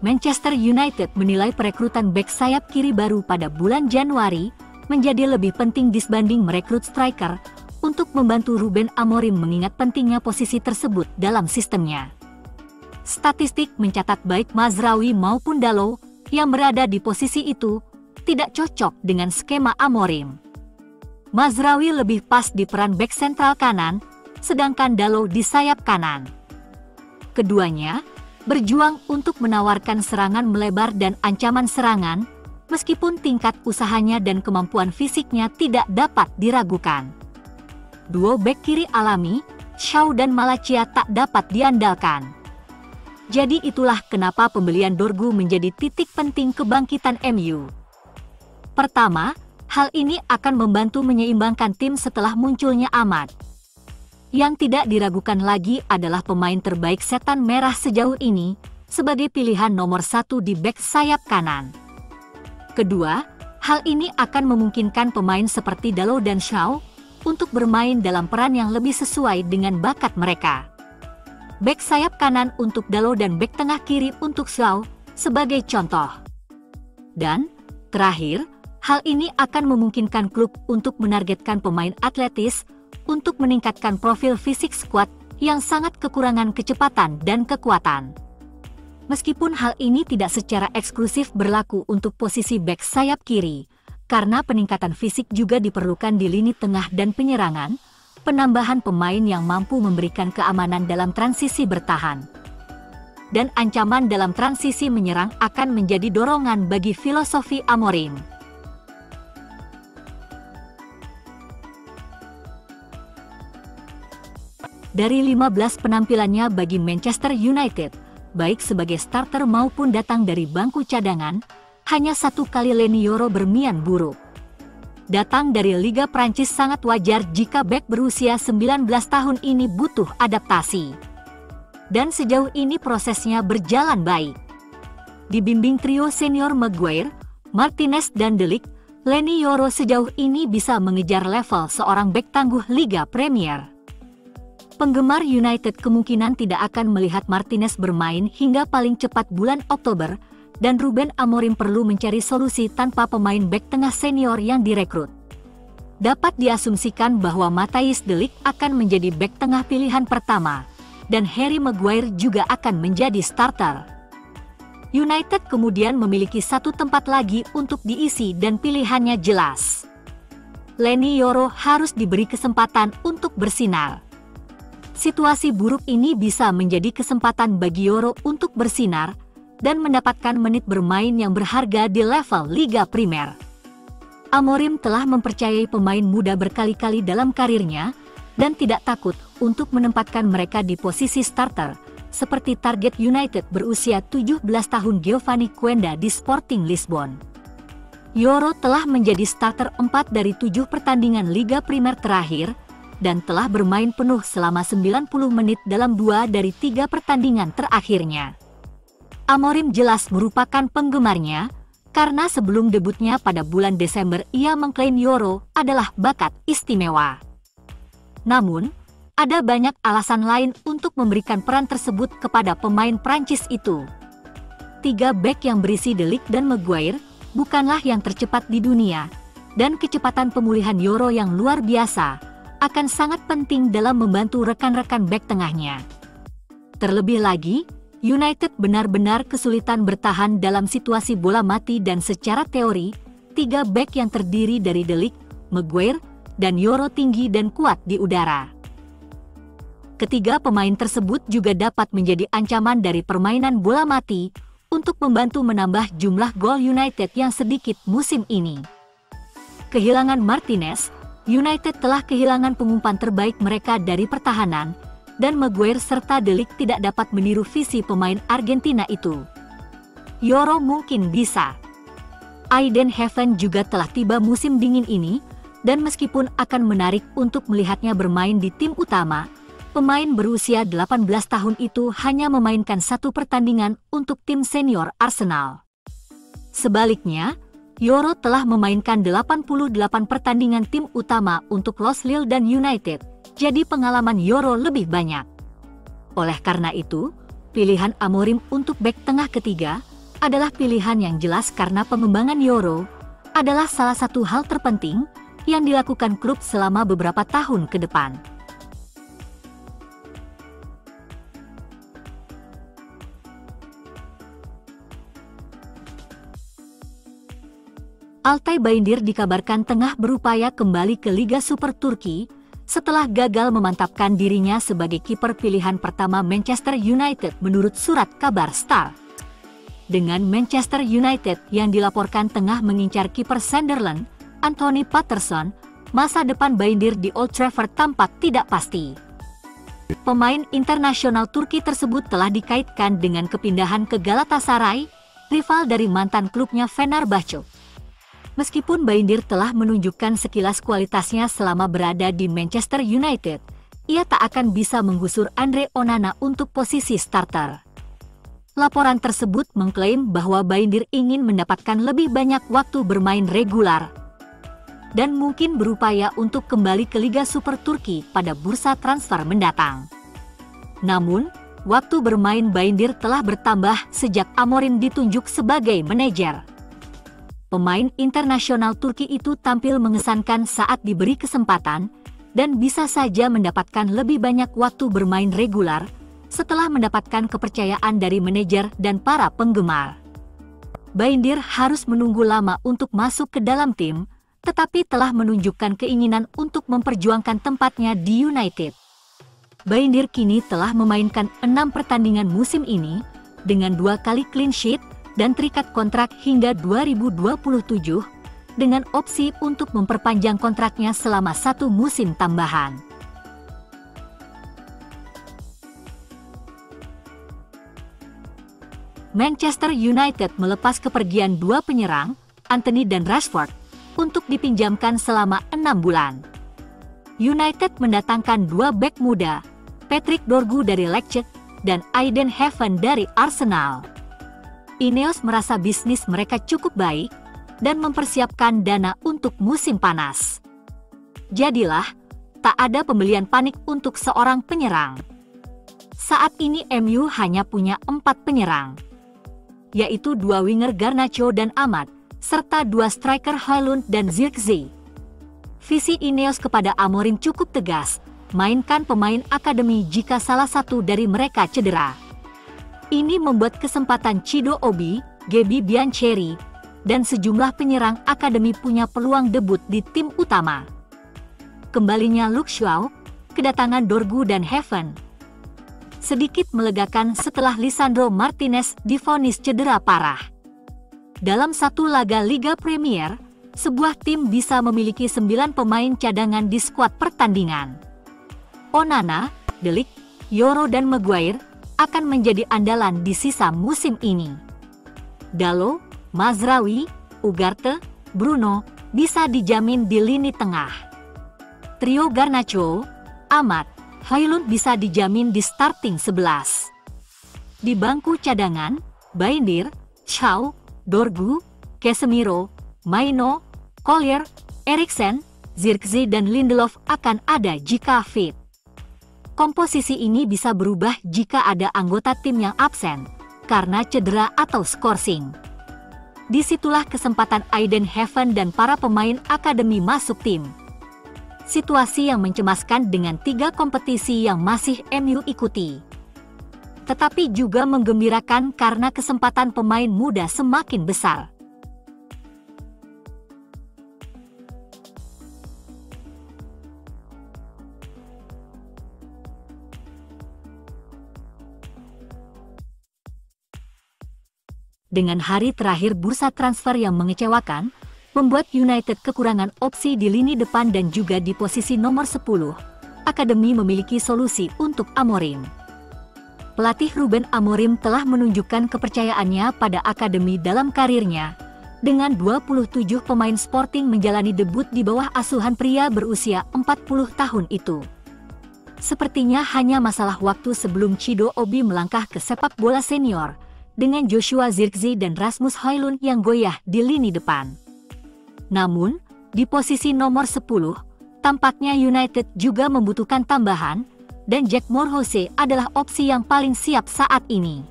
Manchester United menilai perekrutan bek sayap kiri baru pada bulan Januari menjadi lebih penting dibanding merekrut striker untuk membantu Ruben Amorim mengingat pentingnya posisi tersebut dalam sistemnya. Statistik mencatat baik Mazraoui maupun Dalot yang berada di posisi itu tidak cocok dengan skema Amorim. Mazraoui lebih pas di peran bek sentral kanan, sedangkan Dalot di sayap kanan. Keduanya berjuang untuk menawarkan serangan melebar dan ancaman serangan, meskipun tingkat usahanya dan kemampuan fisiknya tidak dapat diragukan. Duo bek kiri alami, Shaw dan Malacia tak dapat diandalkan. Jadi itulah kenapa pembelian Dorgu menjadi titik penting kebangkitan MU. Pertama, hal ini akan membantu menyeimbangkan tim setelah munculnya Ahmad. Yang tidak diragukan lagi adalah pemain terbaik Setan Merah sejauh ini sebagai pilihan nomor 1 di bek sayap kanan. Kedua, hal ini akan memungkinkan pemain seperti Dalot dan Shaw untuk bermain dalam peran yang lebih sesuai dengan bakat mereka. Bek sayap kanan untuk Dalot dan bek tengah kiri untuk Shaw sebagai contoh. Dan, terakhir, hal ini akan memungkinkan klub untuk menargetkan pemain atletis untuk meningkatkan profil fisik skuad yang sangat kekurangan kecepatan dan kekuatan. Meskipun hal ini tidak secara eksklusif berlaku untuk posisi bek sayap kiri, karena peningkatan fisik juga diperlukan di lini tengah dan penyerangan, penambahan pemain yang mampu memberikan keamanan dalam transisi bertahan dan ancaman dalam transisi menyerang akan menjadi dorongan bagi filosofi Amorim. Dari 15 penampilannya bagi Manchester United, baik sebagai starter maupun datang dari bangku cadangan, hanya 1 kali Leny Yoro bermain buruk. Datang dari Liga Prancis sangat wajar jika bek berusia 19 tahun ini butuh adaptasi. Dan sejauh ini prosesnya berjalan baik. Dibimbing trio senior Maguire, Martinez dan De Ligt, Leny Yoro sejauh ini bisa mengejar level seorang bek tangguh Liga Premier. Penggemar United kemungkinan tidak akan melihat Martinez bermain hingga paling cepat bulan Oktober, dan Ruben Amorim perlu mencari solusi tanpa pemain bek tengah senior yang direkrut. Dapat diasumsikan bahwa Matthijs De Ligt akan menjadi bek tengah pilihan pertama, dan Harry Maguire juga akan menjadi starter. United kemudian memiliki 1 tempat lagi untuk diisi dan pilihannya jelas. Leny Yoro harus diberi kesempatan untuk bersinar. Situasi buruk ini bisa menjadi kesempatan bagi Yoro untuk bersinar dan mendapatkan menit bermain yang berharga di level Liga Primer. Amorim telah mempercayai pemain muda berkali-kali dalam karirnya dan tidak takut untuk menempatkan mereka di posisi starter, seperti target United berusia 17 tahun Giovanni Quenda di Sporting Lisbon. Yoro telah menjadi starter 4 dari 7 pertandingan Liga Primer terakhir, dan telah bermain penuh selama 90 menit dalam 2 dari 3 pertandingan terakhirnya. Amorim jelas merupakan penggemarnya, karena sebelum debutnya pada bulan Desember ia mengklaim Yoro adalah bakat istimewa. Namun, ada banyak alasan lain untuk memberikan peran tersebut kepada pemain Prancis itu. 3 bek yang berisi De Ligt dan Maguire bukanlah yang tercepat di dunia, dan kecepatan pemulihan Yoro yang luar biasa akan sangat penting dalam membantu rekan-rekan bek tengahnya. Terlebih lagi, United benar-benar kesulitan bertahan dalam situasi bola mati dan secara teori, 3 bek yang terdiri dari De Ligt, Maguire, dan Yoro tinggi dan kuat di udara. Ketiga pemain tersebut juga dapat menjadi ancaman dari permainan bola mati untuk membantu menambah jumlah gol United yang sedikit musim ini. Kehilangan Martinez, United telah kehilangan pengumpan terbaik mereka dari pertahanan, dan Maguire serta De Ligt tidak dapat meniru visi pemain Argentina itu. Yoro mungkin bisa. Aiden Heaven juga telah tiba musim dingin ini, dan meskipun akan menarik untuk melihatnya bermain di tim utama, pemain berusia 18 tahun itu hanya memainkan 1 pertandingan untuk tim senior Arsenal. Sebaliknya, Yoro telah memainkan 88 pertandingan tim utama untuk Los Lille dan United, jadi pengalaman Yoro lebih banyak. Oleh karena itu, Pilihan Amorim untuk bek tengah ketiga adalah pilihan yang jelas karena pengembangan Yoro adalah salah satu hal terpenting yang dilakukan klub selama beberapa tahun ke depan. Altay Bayındır dikabarkan tengah berupaya kembali ke Liga Super Turki setelah gagal memantapkan dirinya sebagai kiper pilihan pertama Manchester United menurut surat kabar Star. Dengan Manchester United yang dilaporkan tengah mengincar kiper Sunderland, Anthony Patterson, masa depan Bayındır di Old Trafford tampak tidak pasti. Pemain internasional Turki tersebut telah dikaitkan dengan kepindahan ke Galatasaray, rival dari mantan klubnya Fenerbahçe. Meskipun Bayındır telah menunjukkan sekilas kualitasnya selama berada di Manchester United, ia tak akan bisa menggusur Andre Onana untuk posisi starter. Laporan tersebut mengklaim bahwa Bayındır ingin mendapatkan lebih banyak waktu bermain regular dan mungkin berupaya untuk kembali ke Liga Super Turki pada bursa transfer mendatang. Namun, waktu bermain Bayındır telah bertambah sejak Amorim ditunjuk sebagai manajer. Pemain internasional Turki itu tampil mengesankan saat diberi kesempatan dan bisa saja mendapatkan lebih banyak waktu bermain regular setelah mendapatkan kepercayaan dari manajer dan para penggemar. Bayındır harus menunggu lama untuk masuk ke dalam tim, tetapi telah menunjukkan keinginan untuk memperjuangkan tempatnya di United. Bayındır kini telah memainkan 6 pertandingan musim ini dengan 2 kali clean sheet dan terikat kontrak hingga 2027 dengan opsi untuk memperpanjang kontraknya selama 1 musim tambahan. Manchester United melepas kepergian 2 penyerang, Antony dan Rashford, untuk dipinjamkan selama 6 bulan. United mendatangkan 2 bek muda, Patrick Dorgu dari Leicester dan Aiden Heaven dari Arsenal. Ineos merasa bisnis mereka cukup baik dan mempersiapkan dana untuk musim panas. Jadilah, tak ada pembelian panik untuk seorang penyerang. Saat ini MU hanya punya 4 penyerang, yaitu 2 winger Garnacho dan Ahmad, serta 2 striker Højlund dan Zirkzee. Visi Ineos kepada Amorim cukup tegas, mainkan pemain akademi jika salah satu dari mereka cedera. Ini membuat kesempatan Chido Obi, Gaby Biancheri, dan sejumlah penyerang akademi punya peluang debut di tim utama. Kembalinya Luke Shaw, kedatangan Dorgu dan Heaven sedikit melegakan setelah Lisandro Martinez divonis cedera parah. Dalam satu laga Liga Premier, sebuah tim bisa memiliki 9 pemain cadangan di skuad pertandingan. Onana, De Ligt, Yoro dan Maguire akan menjadi andalan di sisa musim ini. Dalot, Mazraoui, Ugarte, Bruno bisa dijamin di lini tengah. Trio Garnacho, Ahmad, Højlund bisa dijamin di starting 11. Di bangku cadangan, Bayındır, Shaw, Dorgu, Casemiro, Maino, Collier, Eriksen, Zirkzee dan Lindelof akan ada jika fit. Komposisi ini bisa berubah jika ada anggota tim yang absen karena cedera atau skorsing. Disitulah kesempatan Aiden Heaven dan para pemain akademi masuk tim. Situasi yang mencemaskan dengan 3 kompetisi yang masih MU ikuti. Tetapi juga menggembirakan karena kesempatan pemain muda semakin besar. Dengan hari terakhir bursa transfer yang mengecewakan, membuat United kekurangan opsi di lini depan dan juga di posisi nomor 10. Akademi memiliki solusi untuk Amorim. Pelatih Ruben Amorim telah menunjukkan kepercayaannya pada akademi dalam karirnya. Dengan 27 pemain Sporting menjalani debut di bawah asuhan pria berusia 40 tahun itu. Sepertinya hanya masalah waktu sebelum Chido Obi melangkah ke sepak bola senior, dengan Joshua Zirkzee dan Rasmus Højlund yang goyah di lini depan. Namun, di posisi nomor 10, tampaknya United juga membutuhkan tambahan, dan Jack Moorhouse adalah opsi yang paling siap saat ini.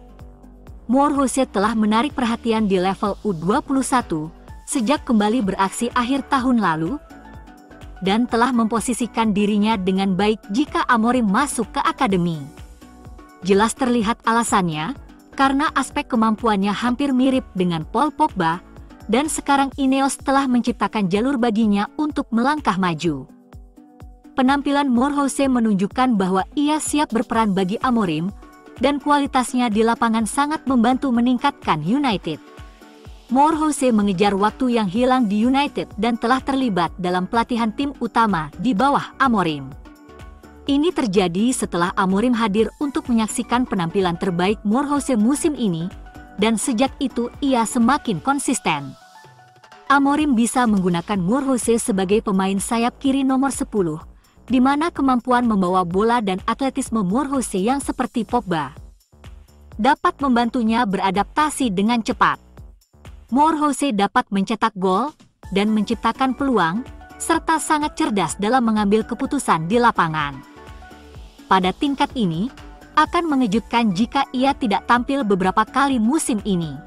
Moorhouse telah menarik perhatian di level U21 sejak kembali beraksi akhir tahun lalu, dan telah memposisikan dirinya dengan baik jika Amorim masuk ke akademi. Jelas terlihat alasannya, karena aspek kemampuannya hampir mirip dengan Paul Pogba, dan sekarang Ineos telah menciptakan jalur baginya untuk melangkah maju. Penampilan Moorhouse menunjukkan bahwa ia siap berperan bagi Amorim, dan kualitasnya di lapangan sangat membantu meningkatkan United. Moorhouse mengejar waktu yang hilang di United dan telah terlibat dalam pelatihan tim utama di bawah Amorim. Ini terjadi setelah Amorim hadir untuk menyaksikan penampilan terbaik Moorhouse musim ini, dan sejak itu ia semakin konsisten. Amorim bisa menggunakan Moorhouse sebagai pemain sayap kiri nomor 10, di mana kemampuan membawa bola dan atletisme Moorhouse yang seperti Pogba dapat membantunya beradaptasi dengan cepat. Moorhouse dapat mencetak gol dan menciptakan peluang, serta sangat cerdas dalam mengambil keputusan di lapangan. Pada tingkat ini, akan mengejutkan jika ia tidak tampil beberapa kali musim ini.